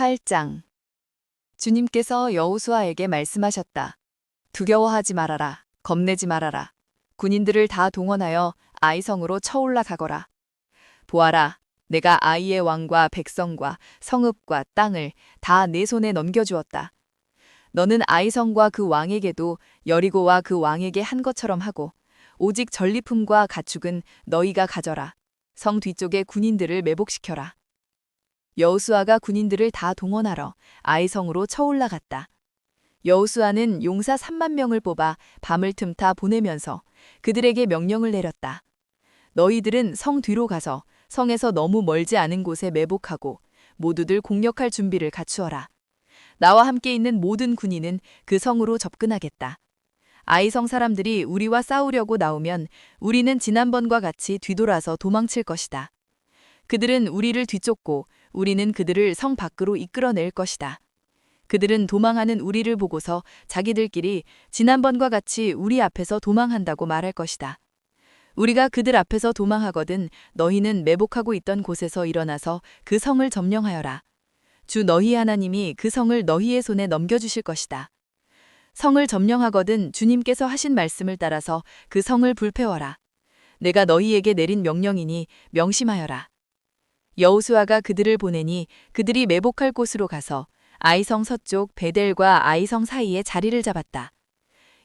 8장. 주님께서 여호수아에게 말씀하셨다. 두려워하지 말아라. 겁내지 말아라. 군인들을 다 동원하여 아이성으로 쳐올라 가거라. 보아라, 내가 아이의 왕과 백성과 성읍과 땅을 다 내 손에 넘겨주었다. 너는 아이성과 그 왕에게도 여리고와 그 왕에게 한 것처럼 하고, 오직 전리품과 가축은 너희가 가져라. 성 뒤쪽에 군인들을 매복시켜라. 여호수아가 군인들을 다 동원하러 아이성으로 쳐올라갔다. 여호수아는 용사 3만 명을 뽑아 밤을 틈타 보내면서 그들에게 명령을 내렸다. 너희들은 성 뒤로 가서 성에서 너무 멀지 않은 곳에 매복하고 모두들 공격할 준비를 갖추어라. 나와 함께 있는 모든 군인은 그 성으로 접근하겠다. 아이성 사람들이 우리와 싸우려고 나오면 우리는 지난번과 같이 뒤돌아서 도망칠 것이다. 그들은 우리를 뒤쫓고 우리는 그들을 성 밖으로 이끌어낼 것이다. 그들은 도망하는 우리를 보고서 자기들끼리 지난번과 같이 우리 앞에서 도망한다고 말할 것이다. 우리가 그들 앞에서 도망하거든 너희는 매복하고 있던 곳에서 일어나서 그 성을 점령하여라. 주 너희 하나님이 그 성을 너희의 손에 넘겨주실 것이다. 성을 점령하거든 주님께서 하신 말씀을 따라서 그 성을 불태워라. 내가 너희에게 내린 명령이니 명심하여라. 여호수아가 그들을 보내니 그들이 매복할 곳으로 가서 아이성 서쪽 베델과 아이성 사이에 자리를 잡았다.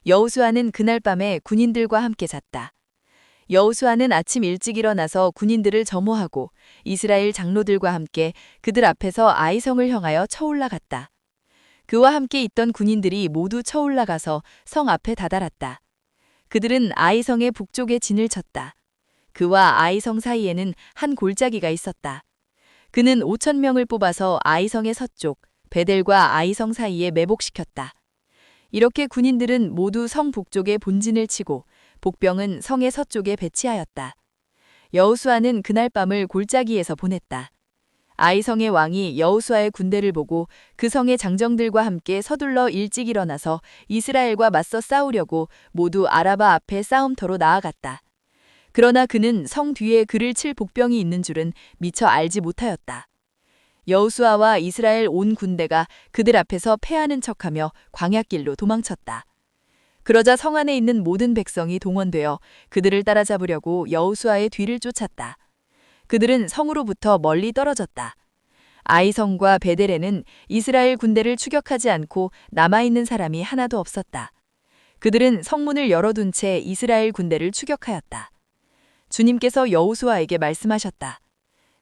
여호수아는 그날 밤에 군인들과 함께 잤다. 여호수아는 아침 일찍 일어나서 군인들을 점호하고 이스라엘 장로들과 함께 그들 앞에서 아이성을 향하여 쳐올라갔다. 그와 함께 있던 군인들이 모두 쳐올라가서 성 앞에 다다랐다. 그들은 아이성의 북쪽에 진을 쳤다. 그와 아이성 사이에는 한 골짜기가 있었다. 그는 5천 명을 뽑아서 아이성의 서쪽, 베델과 아이성 사이에 매복시켰다. 이렇게 군인들은 모두 성 북쪽에 본진을 치고 복병은 성의 서쪽에 배치하였다. 여호수아는 그날 밤을 골짜기에서 보냈다. 아이성의 왕이 여호수아의 군대를 보고 그 성의 장정들과 함께 서둘러 일찍 일어나서 이스라엘과 맞서 싸우려고 모두 아라바 앞에 싸움터로 나아갔다. 그러나 그는 성 뒤에 그를 칠 복병이 있는 줄은 미처 알지 못하였다. 여호수아와 이스라엘 온 군대가 그들 앞에서 패하는 척하며 광야길로 도망쳤다. 그러자 성 안에 있는 모든 백성이 동원되어 그들을 따라잡으려고 여호수아의 뒤를 쫓았다. 그들은 성으로부터 멀리 떨어졌다. 아이성과 베델에는 이스라엘 군대를 추격하지 않고 남아있는 사람이 하나도 없었다. 그들은 성문을 열어둔 채 이스라엘 군대를 추격하였다. 주님께서 여호수아에게 말씀하셨다.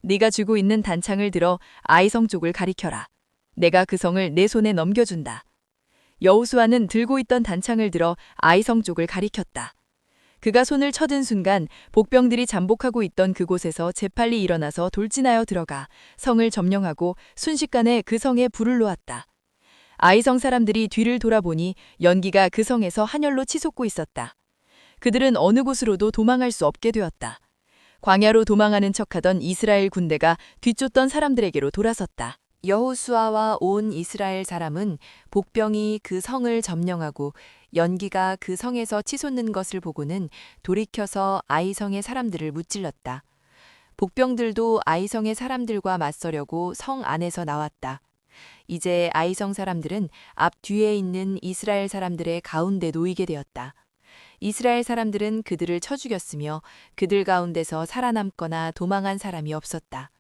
네가 쥐고 있는 단창을 들어 아이성 쪽을 가리켜라. 내가 그 성을 내 손에 넘겨준다. 여호수아는 들고 있던 단창을 들어 아이성 쪽을 가리켰다. 그가 손을 쳐든 순간 복병들이 잠복하고 있던 그곳에서 재빨리 일어나서 돌진하여 들어가 성을 점령하고 순식간에 그 성에 불을 놓았다. 아이성 사람들이 뒤를 돌아보니 연기가 그 성에서 한열로 치솟고 있었다. 그들은 어느 곳으로도 도망할 수 없게 되었다. 광야로 도망하는 척하던 이스라엘 군대가 뒤쫓던 사람들에게로 돌아섰다. 여호수아와 온 이스라엘 사람은 복병이 그 성을 점령하고 연기가 그 성에서 치솟는 것을 보고는 돌이켜서 아이성의 사람들을 무찔렀다. 복병들도 아이성의 사람들과 맞서려고 성 안에서 나왔다. 이제 아이성 사람들은 앞 뒤에 있는 이스라엘 사람들의 가운데 놓이게 되었다. 이스라엘 사람들은 그들을 쳐 죽였으며 그들 가운데서 살아남거나 도망한 사람이 없었다.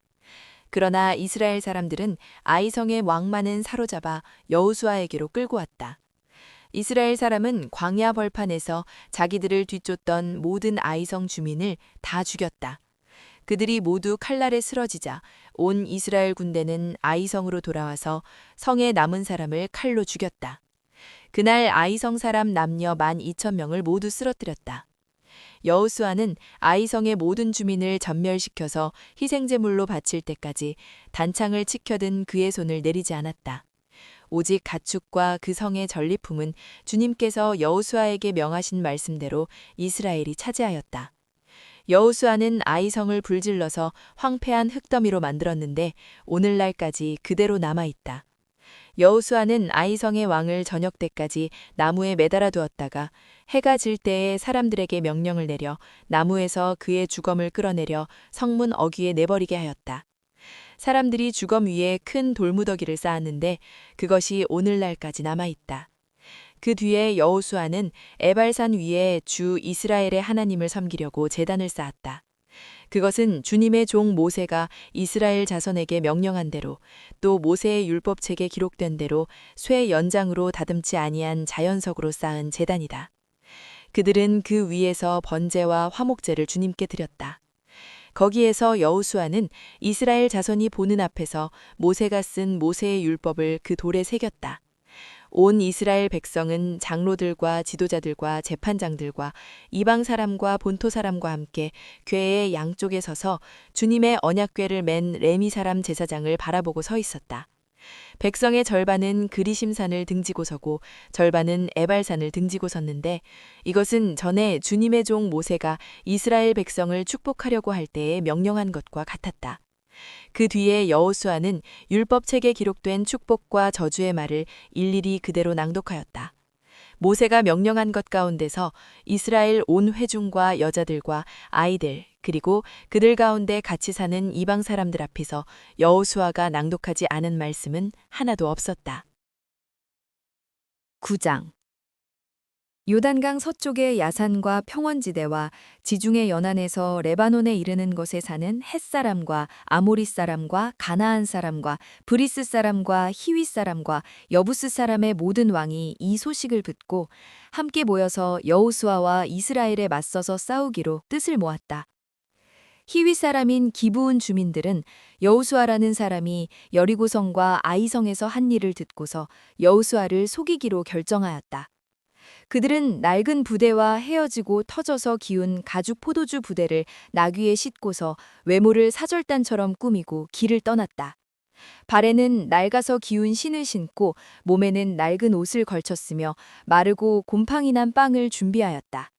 그러나 이스라엘 사람들은 아이성의 왕만은 사로잡아 여호수아에게로 끌고 왔다. 이스라엘 사람은 광야 벌판에서 자기들을 뒤쫓던 모든 아이성 주민을 다 죽였다. 그들이 모두 칼날에 쓰러지자 온 이스라엘 군대는 아이성으로 돌아와서 성에 남은 사람을 칼로 죽였다. 그날 아이성 사람 남녀 12,000명을 모두 쓰러뜨렸다. 여호수아는 아이성의 모든 주민을 전멸시켜서 희생제물로 바칠 때까지 단창을 치켜든 그의 손을 내리지 않았다. 오직 가축과 그 성의 전리품은 주님께서 여호수아에게 명하신 말씀대로 이스라엘이 차지하였다. 여호수아는 아이성을 불질러서 황폐한 흙더미로 만들었는데 오늘날까지 그대로 남아있다. 여호수아는 아이성의 왕을 저녁 때까지 나무에 매달아 두었다가 해가 질 때에 사람들에게 명령을 내려 나무에서 그의 주검을 끌어내려 성문 어귀에 내버리게 하였다. 사람들이 주검 위에 큰 돌무더기를 쌓았는데 그것이 오늘날까지 남아있다. 그 뒤에 여호수아는 에발산 위에 주 이스라엘의 하나님을 섬기려고 제단을 쌓았다. 그것은 주님의 종 모세가 이스라엘 자손에게 명령한 대로 또 모세의 율법책에 기록된 대로 쇠 연장으로 다듬지 아니한 자연석으로 쌓은 제단이다. 그들은 그 위에서 번제와 화목제를 주님께 드렸다. 거기에서 여호수아는 이스라엘 자손이 보는 앞에서 모세가 쓴 모세의 율법을 그 돌에 새겼다. 온 이스라엘 백성은 장로들과 지도자들과 재판장들과 이방 사람과 본토 사람과 함께 궤의 양쪽에 서서 주님의 언약궤를 맨 레미 사람 제사장을 바라보고 서 있었다. 백성의 절반은 그리심산을 등지고 서고 절반은 에발산을 등지고 섰는데 이것은 전에 주님의 종 모세가 이스라엘 백성을 축복하려고 할 때에 명령한 것과 같았다. 그 뒤에 여호수아는 율법책에 기록된 축복과 저주의 말을 일일이 그대로 낭독하였다. 모세가 명령한 것 가운데서 이스라엘 온 회중과 여자들과 아이들 그리고 그들 가운데 같이 사는 이방 사람들 앞에서 여호수아가 낭독하지 않은 말씀은 하나도 없었다. 9장 요단강 서쪽의 야산과 평원지대와 지중해 연안에서 레바논에 이르는 곳에 사는 헷사람과 아모리 사람과 가나안 사람과 브리스 사람과 히위 사람과 여부스 사람의 모든 왕이 이 소식을 듣고 함께 모여서 여호수아와 이스라엘에 맞서서 싸우기로 뜻을 모았다. 히위 사람인 기브온 주민들은 여호수아라는 사람이 여리고성과 아이성에서 한 일을 듣고서 여호수아를 속이기로 결정하였다. 그들은 낡은 부대와 헤어지고 터져서 기운 가죽 포도주 부대를 나귀에 싣고서 외모를 사절단처럼 꾸미고 길을 떠났다. 발에는 낡아서 기운 신을 신고 몸에는 낡은 옷을 걸쳤으며 마르고 곰팡이 난 빵을 준비하였다.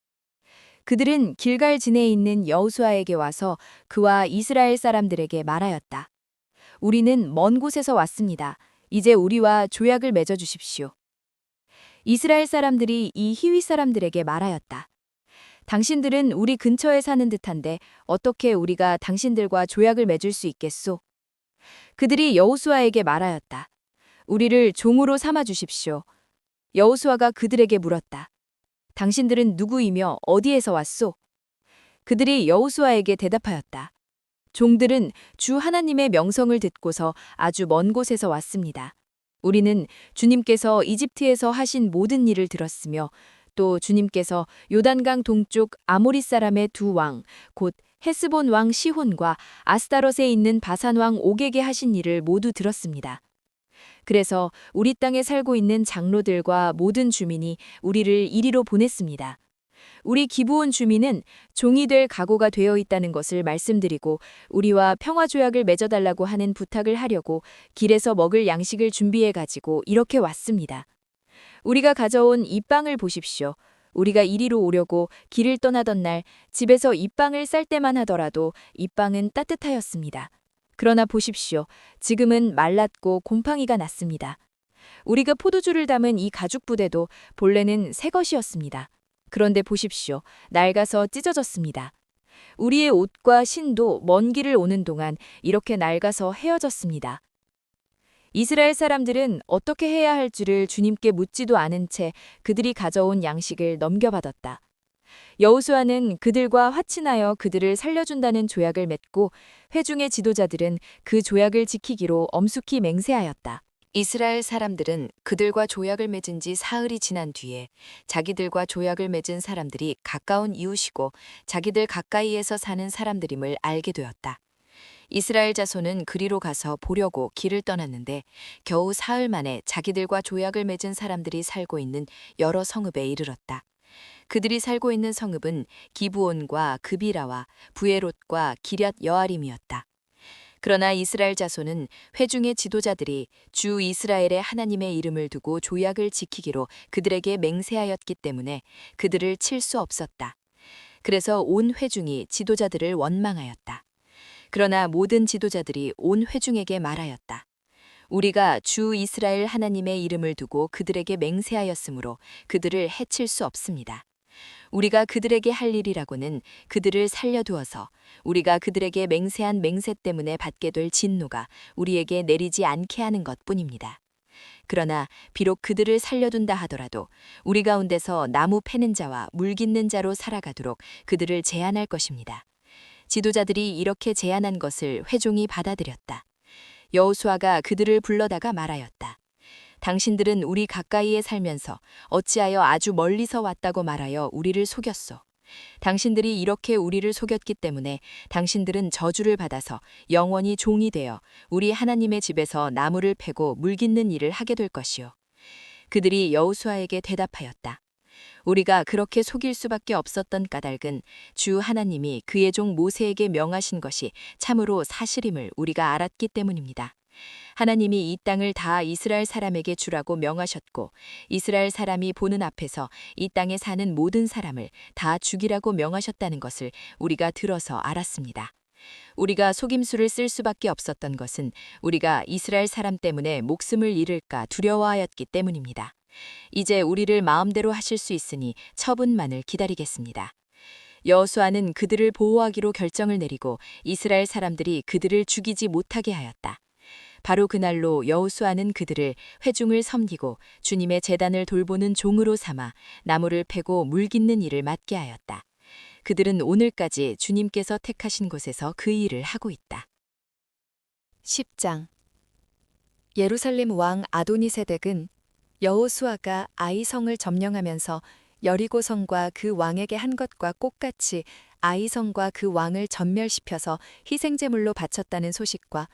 그들은 길갈진에 있는 여호수아에게 와서 그와 이스라엘 사람들에게 말하였다. 우리는 먼 곳에서 왔습니다. 이제 우리와 조약을 맺어 주십시오. 이스라엘 사람들이 이 히위 사람들에게 말하였다. 당신들은 우리 근처에 사는 듯한데 어떻게 우리가 당신들과 조약을 맺을 수 있겠소? 그들이 여호수아에게 말하였다. 우리를 종으로 삼아 주십시오. 여호수아가 그들에게 물었다. 당신들은 누구이며 어디에서 왔소? 그들이 여호수아에게 대답하였다. 종들은 주 하나님의 명성을 듣고서 아주 먼 곳에서 왔습니다. 우리는 주님께서 이집트에서 하신 모든 일을 들었으며 또 주님께서 요단강 동쪽 아모리 사람의 두 왕, 곧 헤스본 왕 시혼과 아스타롯에 있는 바산 왕 옥에게 하신 일을 모두 들었습니다. 그래서 우리 땅에 살고 있는 장로들과 모든 주민이 우리를 이리로 보냈습니다. 우리 기브온 주민은 종이 될 각오가 되어 있다는 것을 말씀드리고 우리와 평화조약을 맺어달라고 하는 부탁을 하려고 길에서 먹을 양식을 준비해 가지고 이렇게 왔습니다. 우리가 가져온 이 빵을 보십시오. 우리가 이리로 오려고 길을 떠나던 날 집에서 이 빵을 쌀 때만 하더라도 이 빵은 따뜻하였습니다. 그러나 보십시오. 지금은 말랐고 곰팡이가 났습니다. 우리가 포도주를 담은 이 가죽 부대도 본래는 새 것이었습니다. 그런데 보십시오. 낡아서 찢어졌습니다. 우리의 옷과 신도 먼 길을 오는 동안 이렇게 낡아서 헤어졌습니다. 이스라엘 사람들은 어떻게 해야 할지를 주님께 묻지도 않은 채 그들이 가져온 양식을 넘겨받았다. 여호수아는 그들과 화친하여 그들을 살려준다는 조약을 맺고 회중의 지도자들은 그 조약을 지키기로 엄숙히 맹세하였다. 이스라엘 사람들은 그들과 조약을 맺은 지 사흘이 지난 뒤에 자기들과 조약을 맺은 사람들이 가까운 이웃이고 자기들 가까이에서 사는 사람들임을 알게 되었다. 이스라엘 자손은 그리로 가서 보려고 길을 떠났는데 겨우 사흘 만에 자기들과 조약을 맺은 사람들이 살고 있는 여러 성읍에 이르렀다. 그들이 살고 있는 성읍은 기브온과 그비라와 부에롯과 기럇 여아림이었다. 그러나 이스라엘 자손은 회중의 지도자들이 주 이스라엘의 하나님의 이름을 두고 조약을 지키기로 그들에게 맹세하였기 때문에 그들을 칠 수 없었다. 그래서 온 회중이 지도자들을 원망하였다. 그러나 모든 지도자들이 온 회중에게 말하였다. 우리가 주 이스라엘 하나님의 이름을 두고 그들에게 맹세하였으므로 그들을 해칠 수 없습니다. 우리가 그들에게 할 일이라고는 그들을 살려두어서 우리가 그들에게 맹세한 맹세 때문에 받게 될 진노가 우리에게 내리지 않게 하는 것뿐입니다. 그러나 비록 그들을 살려둔다 하더라도 우리 가운데서 나무 패는 자와 물 깃는 자로 살아가도록 그들을 제한할 것입니다. 지도자들이 이렇게 제안한 것을 회중이 받아들였다. 여호수아가 그들을 불러다가 말하였다. 당신들은 우리 가까이에 살면서 어찌하여 아주 멀리서 왔다고 말하여 우리를 속였소. 당신들이 이렇게 우리를 속였기 때문에 당신들은 저주를 받아서 영원히 종이 되어 우리 하나님의 집에서 나무를 패고 물 깃는 일을 하게 될 것이요. 그들이 여호수아에게 대답하였다. 우리가 그렇게 속일 수밖에 없었던 까닭은 주 하나님이 그의 종 모세에게 명하신 것이 참으로 사실임을 우리가 알았기 때문입니다. 하나님이 이 땅을 다 이스라엘 사람에게 주라고 명하셨고 이스라엘 사람이 보는 앞에서 이 땅에 사는 모든 사람을 다 죽이라고 명하셨다는 것을 우리가 들어서 알았습니다. 우리가 속임수를 쓸 수밖에 없었던 것은 우리가 이스라엘 사람 때문에 목숨을 잃을까 두려워하였기 때문입니다. 이제 우리를 마음대로 하실 수 있으니 처분만을 기다리겠습니다. 여호수아는 그들을 보호하기로 결정을 내리고 이스라엘 사람들이 그들을 죽이지 못하게 하였다. 바로 그날로 여호수아는 그들을 회중을 섬기고 주님의 제단을 돌보는 종으로 삼아 나무를 패고 물 깃는 일을 맡게 하였다. 그들은 오늘까지 주님께서 택하신 곳에서 그 일을 하고 있다. 10장. 예루살렘 왕 아도니세덱은 여호수아가 아이성을 점령하면서 여리고성과 그 왕에게 한 것과 똑같이 아이성과 그 왕을 전멸시켜서 희생제물로 바쳤다는 소식과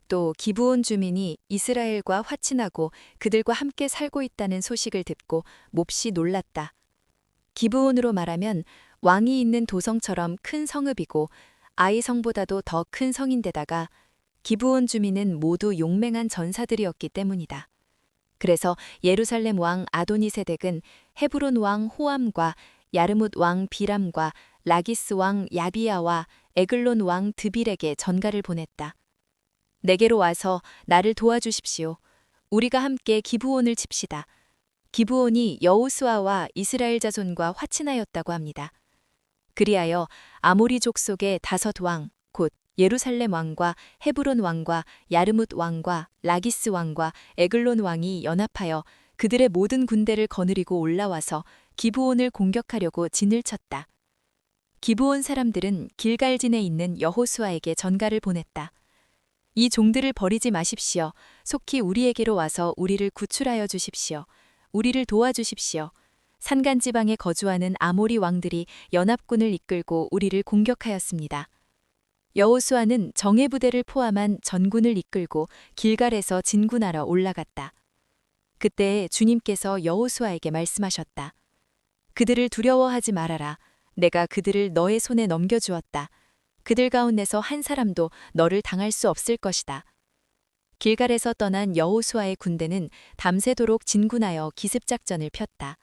또 기브온 주민이 이스라엘과 화친하고 그들과 함께 살고 있다는 소식을 듣고 몹시 놀랐다. 기브온으로 말하면 왕이 있는 도성처럼 큰 성읍이고 아이성보다도 더 큰 성인데다가 기브온 주민은 모두 용맹한 전사들이었기 때문이다. 그래서 예루살렘 왕 아도니세덱은 헤브론 왕 호암과 야르뭇 왕 비람과 라기스 왕 야비야와 에글론 왕 드빌에게 전가를 보냈다. 내게로 와서 나를 도와주십시오. 우리가 함께 기브온을 칩시다. 기브온이 여호수아와 이스라엘 자손과 화친하였다고 합니다. 그리하여 아모리 족속의 5왕, 곧 예루살렘 왕과 헤브론 왕과 야르뭇 왕과 라기스 왕과 에글론 왕이 연합하여 그들의 모든 군대를 거느리고 올라와서 기브온을 공격하려고 진을 쳤다. 기브온 사람들은 길갈진에 있는 여호수아에게 전가를 보냈다. 이 종들을 버리지 마십시오. 속히 우리에게로 와서 우리를 구출하여 주십시오. 우리를 도와주십시오. 산간지방에 거주하는 아모리 왕들이 연합군을 이끌고 우리를 공격하였습니다. 여호수아는 정예부대를 포함한 전군을 이끌고 길갈에서 진군하러 올라갔다. 그때 주님께서 여호수아에게 말씀하셨다. 그들을 두려워하지 말아라. 내가 그들을 너의 손에 넘겨주었다. 그들 가운데서 한 사람도 너를 당할 수 없을 것이다. 길갈에서 떠난 여호수아의 군대는 밤새도록 진군하여 기습작전을 폈다.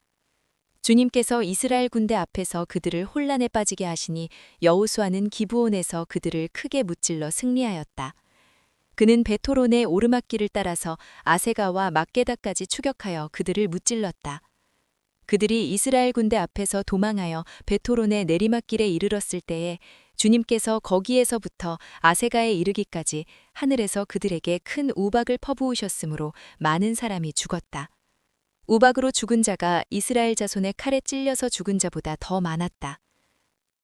주님께서 이스라엘 군대 앞에서 그들을 혼란에 빠지게 하시니 여호수아는 기브온에서 그들을 크게 무찔러 승리하였다. 그는 베토론의 오르막길을 따라서 아세가와 막게다까지 추격하여 그들을 무찔렀다. 그들이 이스라엘 군대 앞에서 도망하여 베토론의 내리막길에 이르렀을 때에 주님께서 거기에서부터 아세가에 이르기까지 하늘에서 그들에게 큰 우박을 퍼부으셨으므로 많은 사람이 죽었다. 우박으로 죽은 자가 이스라엘 자손의 칼에 찔려서 죽은 자보다 더 많았다.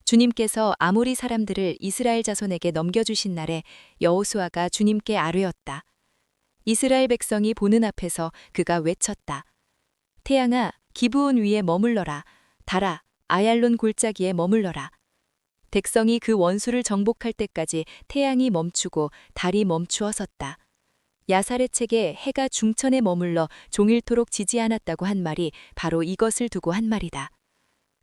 주님께서 아모리 사람들을 이스라엘 자손에게 넘겨주신 날에 여호수아가 주님께 아뢰었다. 이스라엘 백성이 보는 앞에서 그가 외쳤다. 태양아, 기브온 위에 머물러라. 달아, 아얄론 골짜기에 머물러라. 백성이 그 원수를 정복할 때까지 태양이 멈추고 달이 멈추어 섰다. 야사렛책에 해가 중천에 머물러 종일토록 지지 않았다고 한 말이 바로 이것을 두고 한 말이다.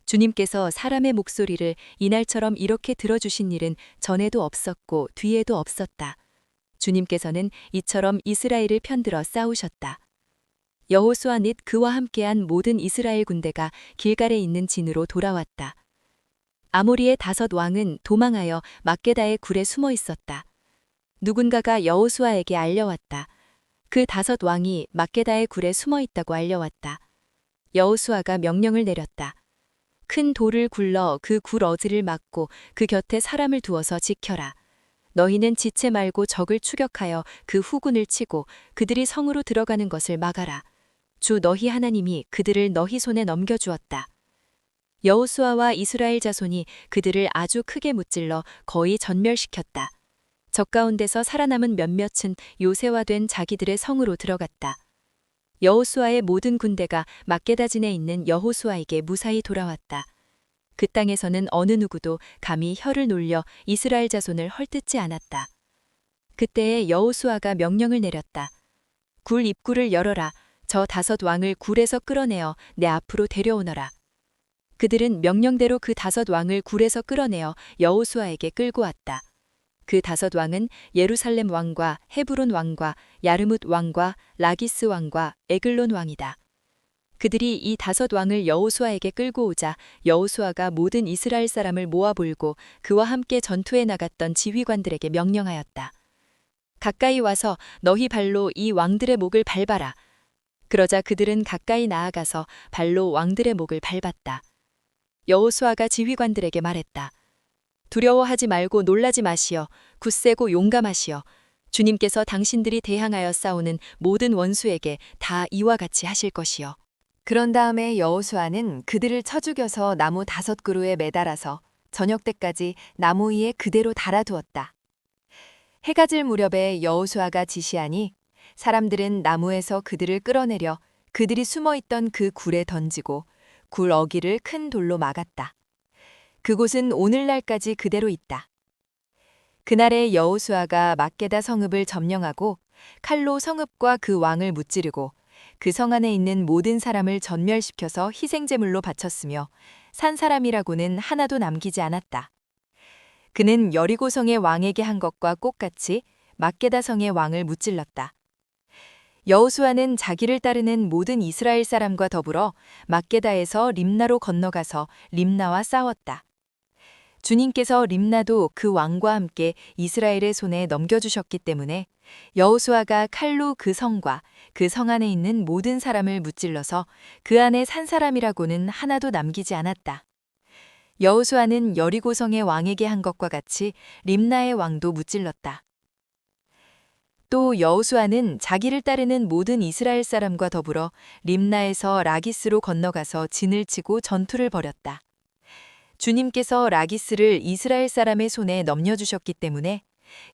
주님께서 사람의 목소리를 이날처럼 이렇게 들어주신 일은 전에도 없었고 뒤에도 없었다. 주님께서는 이처럼 이스라엘을 편들어 싸우셨다. 여호수아 및 그와 함께한 모든 이스라엘 군대가 길갈에 있는 진으로 돌아왔다. 아모리의 5왕은 도망하여 막게다의 굴에 숨어 있었다. 누군가가 여호수아에게 알려왔다. 그 5왕이 막게다의 굴에 숨어 있다고 알려왔다. 여호수아가 명령을 내렸다. 큰 돌을 굴러 그 굴어지를 막고 그 곁에 사람을 두어서 지켜라. 너희는 지체 말고 적을 추격하여 그 후군을 치고 그들이 성으로 들어가는 것을 막아라. 주 너희 하나님이 그들을 너희 손에 넘겨주었다. 여호수아와 이스라엘 자손이 그들을 아주 크게 무찔러 거의 전멸시켰다. 적 가운데서 살아남은 몇몇은 요새화된 자기들의 성으로 들어갔다. 여호수아의 모든 군대가 막게다진에 있는 여호수아에게 무사히 돌아왔다. 그 땅에서는 어느 누구도 감히 혀를 놀려 이스라엘 자손을 헐뜯지 않았다. 그때에 여호수아가 명령을 내렸다. 굴 입구를 열어라. 저 5 왕을 굴에서 끌어내어 내 앞으로 데려오너라. 그들은 명령대로 그 5 왕을 굴에서 끌어내어 여호수아에게 끌고 왔다. 그 5 왕은 예루살렘 왕과 헤브론 왕과 야르뭇 왕과 라기스 왕과 에글론 왕이다. 그들이 이 5 왕을 여호수아에게 끌고 오자 여호수아가 모든 이스라엘 사람을 모아 불고 그와 함께 전투에 나갔던 지휘관들에게 명령하였다. 가까이 와서 너희 발로 이 왕들의 목을 밟아라. 그러자 그들은 가까이 나아가서 발로 왕들의 목을 밟았다. 여호수아가 지휘관들에게 말했다. 두려워하지 말고 놀라지 마시어. 굳세고 용감하시어. 주님께서 당신들이 대항하여 싸우는 모든 원수에게 다 이와 같이 하실 것이요. 그런 다음에 여호수아는 그들을 쳐 죽여서 나무 5 그루에 매달아서 저녁 때까지 나무 위에 그대로 달아두었다. 해가 질 무렵에 여호수아가 지시하니 사람들은 나무에서 그들을 끌어내려 그들이 숨어있던 그 굴에 던지고 굴 어기를 큰 돌로 막았다. 그곳은 오늘날까지 그대로 있다. 그날에 여호수아가 막게다 성읍을 점령하고 칼로 성읍과 그 왕을 무찌르고 그 성 안에 있는 모든 사람을 전멸시켜서 희생제물로 바쳤으며 산 사람이라고는 하나도 남기지 않았다. 그는 여리고 성의 왕에게 한 것과 똑같이 막게다 성의 왕을 무찔렀다. 여호수아는 자기를 따르는 모든 이스라엘 사람과 더불어 막게다에서 림나로 건너가서 림나와 싸웠다. 주님께서 림나도 그 왕과 함께 이스라엘의 손에 넘겨주셨기 때문에 여호수아가 칼로 그 성과 그 성 안에 있는 모든 사람을 무찔러서 그 안에 산 사람이라고는 하나도 남기지 않았다. 여호수아는 여리고 성의 왕에게 한 것과 같이 림나의 왕도 무찔렀다. 또 여호수아는 자기를 따르는 모든 이스라엘 사람과 더불어 림나에서 라기스로 건너가서 진을 치고 전투를 벌였다. 주님께서 라기스를 이스라엘 사람의 손에 넘겨주셨기 때문에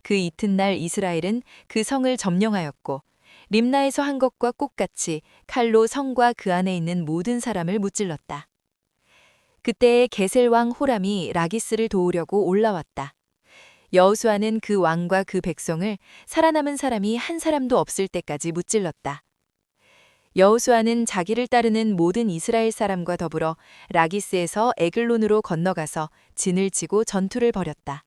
그 이튿날 이스라엘은 그 성을 점령하였고 림나에서 한 것과 똑같이 칼로 성과 그 안에 있는 모든 사람을 무찔렀다. 그때에 게셀 왕 호람이 라기스를 도우려고 올라왔다. 여호수아는 그 왕과 그 백성을 살아남은 사람이 한 사람도 없을 때까지 무찔렀다. 여호수아는 자기를 따르는 모든 이스라엘 사람과 더불어 라기스에서 에글론으로 건너가서 진을 치고 전투를 벌였다.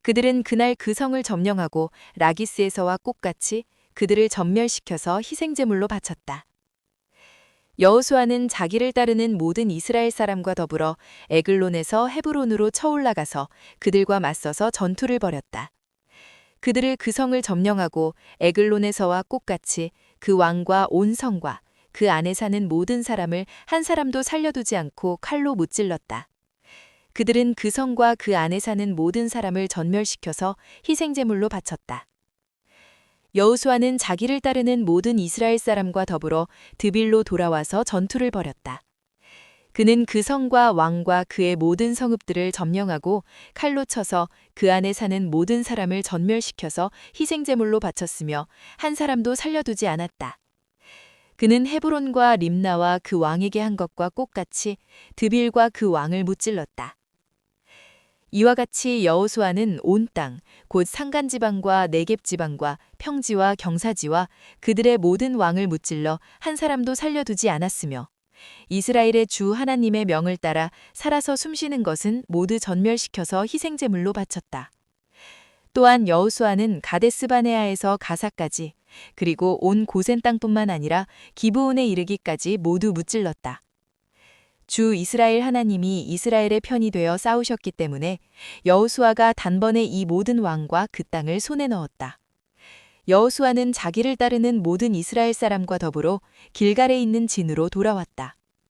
그들은 그날 그 성을 점령하고 라기스에서와 똑같이 그들을 전멸시켜서 희생제물로 바쳤다. 여호수아는 자기를 따르는 모든 이스라엘 사람과 더불어 에글론에서 헤브론으로 쳐올라가서 그들과 맞서서 전투를 벌였다. 그들을 그 성을 점령하고 에글론에서와 똑같이 그 왕과 온 성과 그 안에 사는 모든 사람을 한 사람도 살려두지 않고 칼로 무찔렀다. 그들은 그 성과 그 안에 사는 모든 사람을 전멸시켜서 희생제물로 바쳤다. 여호수아는 자기를 따르는 모든 이스라엘 사람과 더불어 드빌로 돌아와서 전투를 벌였다. 그는 그 성과 왕과 그의 모든 성읍들을 점령하고 칼로 쳐서 그 안에 사는 모든 사람을 전멸시켜서 희생제물로 바쳤으며 한 사람도 살려두지 않았다. 그는 헤브론과 림나와 그 왕에게 한 것과 똑같이 드빌과 그 왕을 무찔렀다. 이와 같이 여호수아는 온 땅, 곧 산간지방과 네겝지방과 평지와 경사지와 그들의 모든 왕을 무찔러 한 사람도 살려두지 않았으며 이스라엘의 주 하나님의 명을 따라 살아서 숨쉬는 것은 모두 전멸시켜서 희생제물로 바쳤다. 또한 여호수아는 가데스바네아에서 가사까지 그리고 온 고센 땅뿐만 아니라 기브온에 이르기까지 모두 무찔렀다. 주 이스라엘 하나님이 이스라엘의 편이 되어 싸우셨기 때문에 여호수아가 단번에 이 모든 왕과 그 땅을 손에 넣었다. 여호수아는 자기를 따르는 모든 이스라엘 사람과 더불어 길갈에 있는 진으로 돌아왔다.